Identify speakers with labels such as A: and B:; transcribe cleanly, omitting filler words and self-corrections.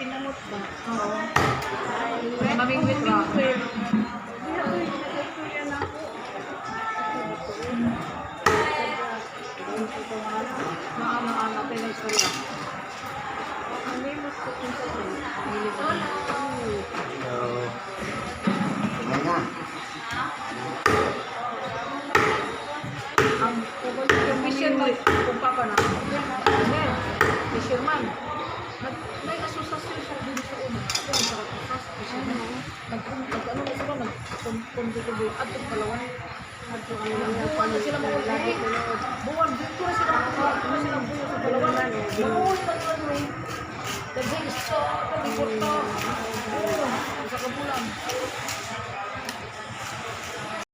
A: Pinamot ba? Oo.
B: Mamingwit ba? Maana-ana tayo ng istorya. Yung fisherman, kung papa na. Amen. Fisherman. May asosasyon siya din sa una. Ito ang sarap asas. Fisherman. Nag-ano na sila, nag-kundi-kundi. At yung palawan. Buwan na sila maulay. Buwan, dito na sila maulay. Ano sila buwan sa palawan. Maulay na sila. Dagay, so, pag-iporta.